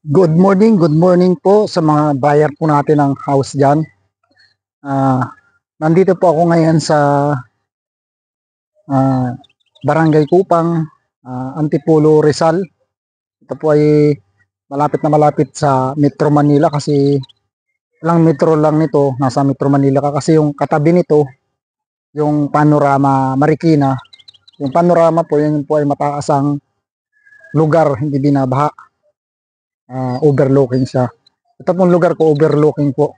Good morning po sa mga buyer po natin ng house dyan. Nandito po ako ngayon sa ah, Barangay Kupang, Antipolo, Rizal. Ito po ay malapit na malapit sa Metro Manila kasi lang metro lang nito, nasa Metro Manila ka kasi yung katabi nito, yung Panorama Marikina. Yung Panorama po, yun po ay mataas ang lugar, hindi binabaha. Overlooking siya. Ito pong lugar ko, overlooking po.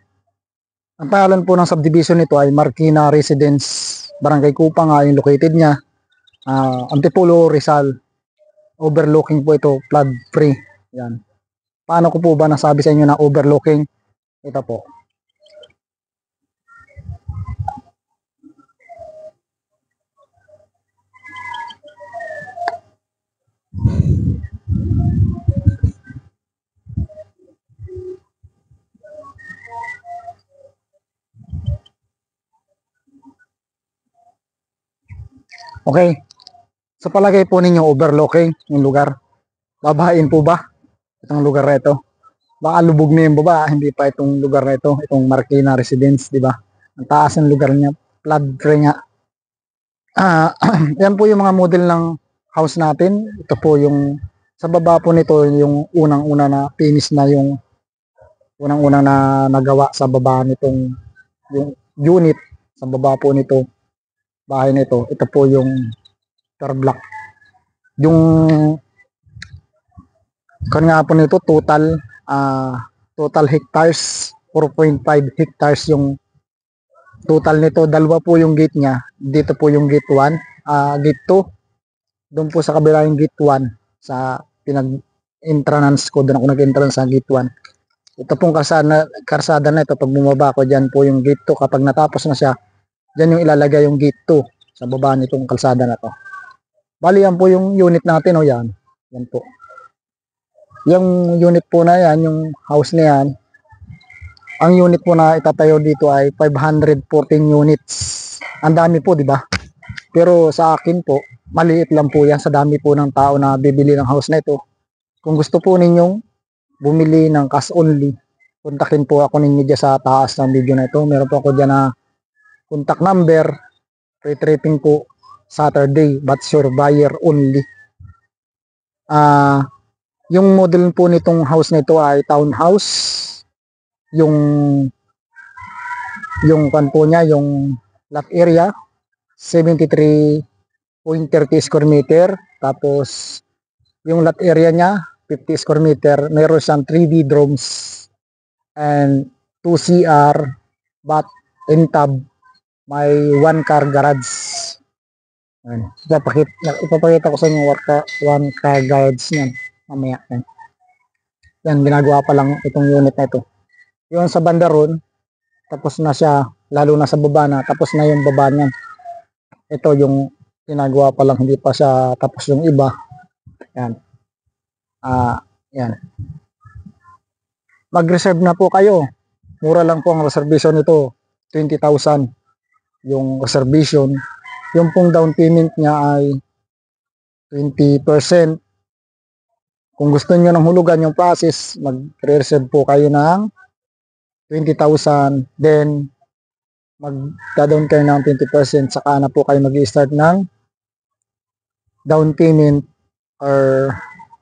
Ang pangalan po ng subdivision nito ay Marikina Residence, Barangay Kupang yung located niya. Antipolo, Rizal. Overlooking po ito, flood free. Yan. Paano ko po ba nasabi sa inyo na overlooking? Ito po. Okay. Sa palagay po ninyo, overlooking yung lugar. Babahain po ba itong lugar na ito? Baka lubog na yung baba, hindi pa itong lugar na ito, itong Marikina Residence, di ba? Ang taas ng lugar niya, flood free nga. Yan po yung mga model ng house natin. Ito po yung sa baba po nito yung unang-una na finish na yung unang-unang na nagawa sa baba nitong yung unit sa baba po nito bahay nito. Ito po yung per block. Yung nga po nito total hectares 4.5 hectares yung total nito. Dalawa po yung gate niya. Dito po yung gate 1, gate 2. Doon po sa kabila yung gate 1 sa pinag-entrance ko. Doon ako nag-entrance sa gate 1. Ito pong karsada na ito. Pag bumaba ko, dyan po yung gate 2. Kapag natapos na siya, dyan yung ilalagay yung gate 2 sa baba nitong kalsada na to. Bali, yan po yung unit natin. O yan. Yan po. Yung unit po na yan, yung house na yan, ang unit po na itatayo dito ay 514 units. Ang dami po, di ba? Pero sa akin po, maliit lang po yan sa dami po ng tao na bibili ng house na ito. Kung gusto po ninyong bumili ng cash only, kontakin po ako ninyo dyan sa taas ng video na ito. Meron po ako dyan na contact number, free tripping po Saturday, but sure buyer only. Yung model po nitong house na ito ay townhouse. Yung kan po niya, yung lot area 73.30 square meter. Tapos yung lot area niya 50 square meter. Meron siyang 3 bedrooms and 2 CR, bath and tub. May 1 car garage. Ipapakita ko sa inyo 1 car garage niyan mamaya. Yan, ginagawa pa lang itong unit na ito. Yung sa banda ron, tapos na siya, lalo na sa baba na, tapos na yung baba niyan. Ito yung ginagawa pa lang, hindi pa siya tapos yung iba. Yan. Yan. Mag-reserve na po kayo. Mura lang po ang reservation nito. 20,000 yung reservation. Yung pong down payment niya ay 20%. Kung gusto niyo ng hulugan yung process, mag-reserve po kayo ng 20,000, then mag-down kayo ng 20%, saka na po kayo mag-i-start ng down payment or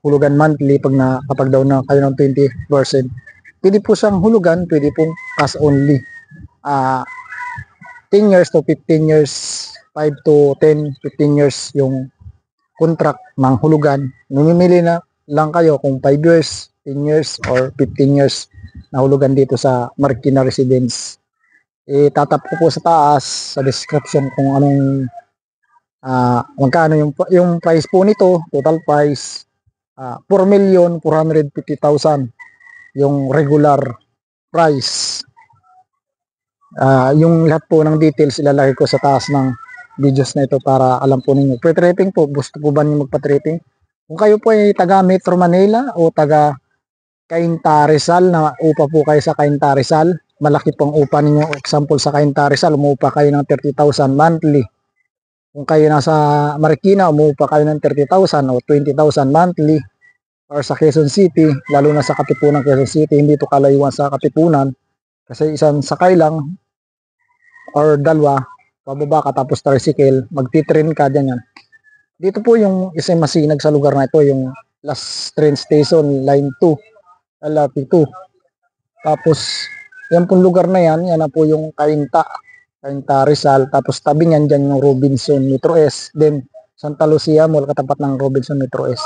hulugan monthly kapag down na kayo ng 20%. Pwede po siyang hulugan, pwede pong cash only. 10 years to 15 years, 5 to 10, 15 years yung contract ng hulugan. Namimili na lang kayo kung 5 years, 10 years, or 15 years na hulugan dito sa Marikina Residence. Tatap ko po sa taas sa description kung anong magkano yung price po nito. Total price 4,450,000 yung regular price. Yung lahat po ng details ilalagay ko sa taas ng videos na ito para alam po ninyo. Pre-tripping po, gusto po ba niyo magpa-tripping? Kung kayo po ay taga Metro Manila o taga Cainta Rizal, na upa po kayo sa Cainta Rizal, malaki pong upa ninyo. Example, sa Cainta Rizal, umupa kayo ng 30,000 monthly. Kung kayo nasa Marikina, umupa kayo ng 30,000 o 20,000 monthly. or sa Quezon City, lalo na sa Katipunan Quezon City, hindi to kalayuan sa Katipunan kasi isang sakay lang or dalawa, pababa ka tapos tricycle, magti-train ka dyan yan. Dito po yung isa masinag sa lugar na ito, yung last train station, line 2, LRT 2. Tapos, yan pong lugar na yan na po yung Cainta Rizal. Tapos tabi niyan dyan yung Robinson Metro S. Then, Santa Lucia Mall, katapat ng Robinson Metro S.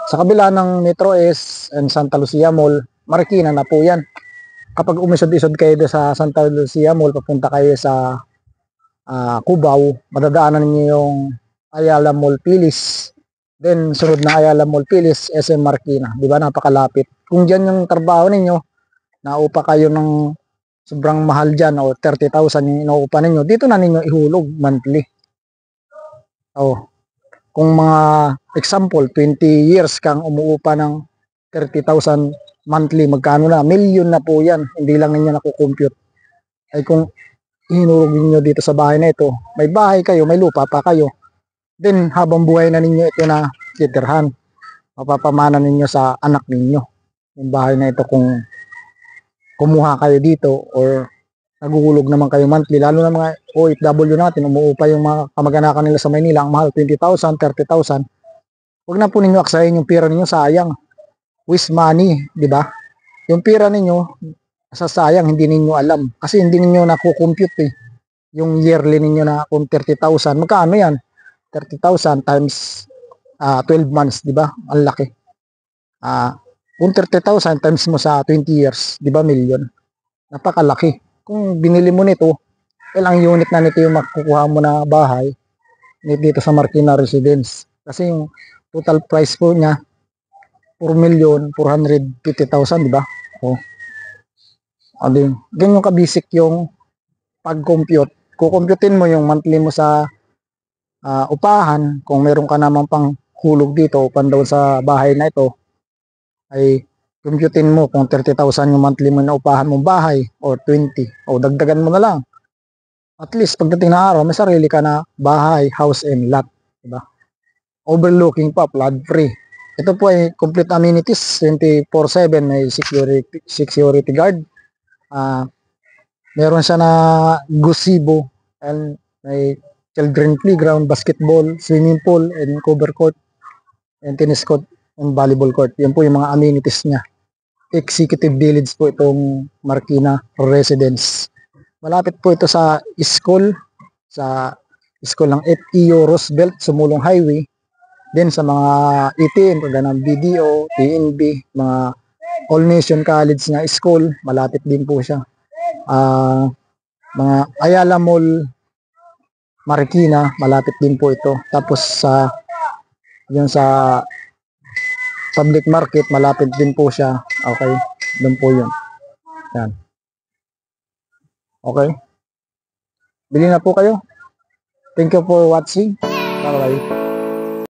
Sa kabila ng Metro S and Santa Lucia Mall, Marikina na po yan. Kapag umisod-isod kayo sa Santa Lucia Mall, papunta kayo sa Cubao, madadaanan niyo yung Ayala Mall Pilis. Then, sunod na Ayala Mall Pilis, SM Marikina. Di ba? Napakalapit. Kung dyan yung trabaho ninyo, naupa kayo ng sobrang mahal dyan o 30,000 yung inuupa ninyo, dito na ninyo ihulog monthly. Kung mga example, 20 years kang umuupa ng 30,000 monthly, magkano na? Million na po yan. Hindi lang ninyo nakukompute. Ay kung hinulog ninyo dito sa bahay na ito, may bahay kayo, may lupa pa kayo. Then habang buhay na ninyo ito na titirhan, mapapamana ninyo sa anak ninyo yung bahay na ito kung kumuha kayo dito or naguhulog naman kayo monthly, lalo na mga OFW natin, umuupa yung mga kamag-anakan nila sa Maynila, ang mahal, 20,000, 30,000. Huwag na po ninyo aksayin yung pira ninyo, sayang. Waste money, di ba? Yung pira ninyo, sayang, hindi ninyo alam. Kasi hindi ninyo nakukompute yung yearly ninyo na kung 30,000. Magkano yan? 30,000 times 12 months, di ba? Ang laki. Kung 30,000 times mo sa 20 years, di ba million? Napakalaki. Kung binili mo nito, ilang unit na nito yung makukuha mo na bahay dito sa Marikina Residence. Kasi yung total price po niya, 4,450,000, di ba? Ganyan ka-basic yung pag-compute. Kukomputin mo yung monthly mo sa upahan, kung meron ka naman pang hulog dito, upan doon sa bahay na ito, ay computein mo kung 30,000 yung monthly mo na upahan mong bahay or 20, o dagdagan mo na lang. At least pagdating na araw, may sarili ka na bahay, house and lot, diba? Overlooking pa, flood free. Ito po ay complete amenities, 24/7, may security guard. Meron siya na gazebo and may children playground, basketball, swimming pool, and cover court, and tennis court, and volleyball court. Yan po yung mga amenities niya. Executive Village po itong Marikina Residence. Malapit po ito sa school ng FEU Roosevelt, Sumulong Highway. Then sa mga ETN, kagaya ng BDO, PNB, mga All Nation College na school, malapit din po siya. Mga Ayala Mall Marikina, malapit din po ito. Tapos sa public market, malapit din po siya. Okay, doon po yun. Yan. Okay. Bili na po kayo. Thank you for watching. Bye-bye.